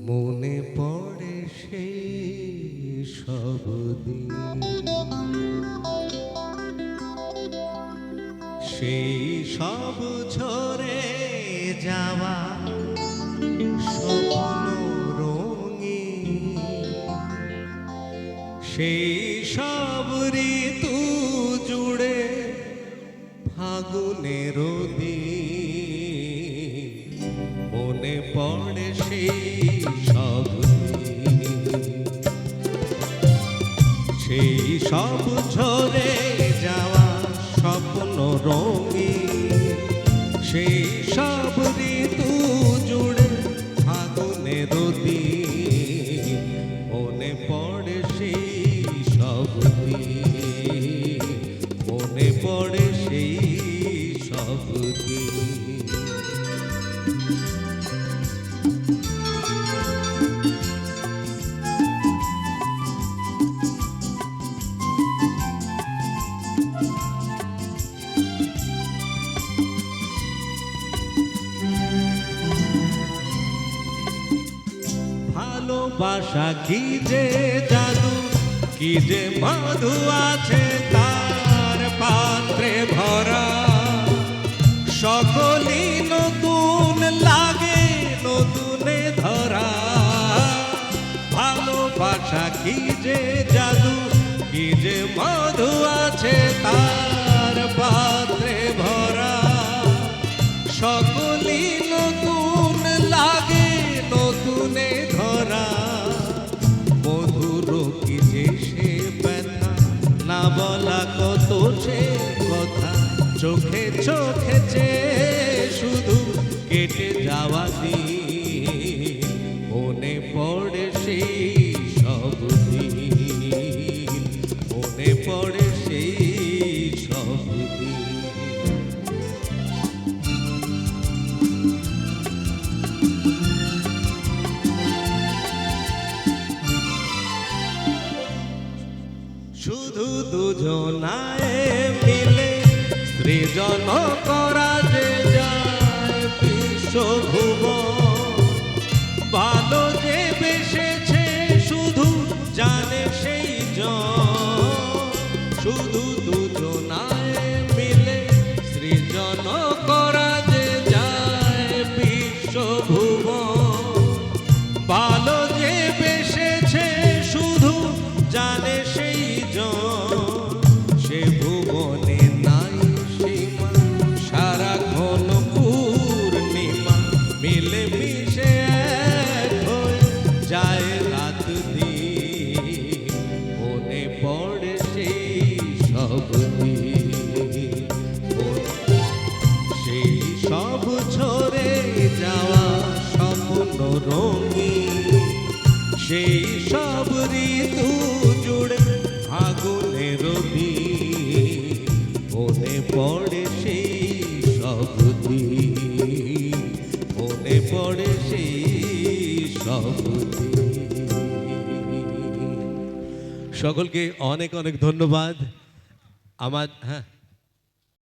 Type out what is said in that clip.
মনে পড়ে সেই সব দিন, সেই সব ঝরে যাওয়া স্বপ্ন রঙিন, সেই সব ঋতু জুড়ে ফাগুনের দিন। মনে পড়ে সেই সব দিন, সেই সব ঝরে যাওয়া স্বপ্ন রঙিন, সেই সব ঋতু জুড়ে ফাগুনের দিন। মনে পড়ে সেই সব দিন, মনে পড়ে সেই সব দিন। ভালোবাসা কি যে জাদু, কি যে মধু আছে তার পাত্রে ভরা। সকলই নতুন লাগে নতুনে ধরা। ভালোবাসা কি যে জাদু, কি যে মধু আছে তার পাত্রে ভরা। সকলই নতুন লাগে নতুনে ধরা। মধুর কি যে সে ব্যথা, না বলা কত সে কথা। চোখে চোখে চেয়ে শুধু কেটে যাওয়া দিন। মনে পড়ে সেই সব দিন, মনে পড়ে সেই সব দিন। শুধু দুজনায় মিলে সৃজন করা যে যায় বিশ্বভুবন। ভালো যে বেসেছে শুধু জানে সেই জন। শুধু দুজনায় মিলে সৃজন করা যে যায় বিশ্বভুবন। ভালো যে বেসেছে শুধু জানে সেই জন। সে ভুবনে নাই সীমা, সারাক্ষণ পূর্ণিমা। মিলে মিশে এক হয়ে যায় রাত দিন। মনে পড়ে সেই সব দিন, সেই সব ঝরে যাওয়া স্বপ্ন রঙিন। সেই সব ঋতু জুড়ে ফাগুনের দিন। মনে পড়ে সেই সব দিন, মনে পড়ে সেই সব দিন। সকলকে অনেক অনেক ধন্যবাদ। আমার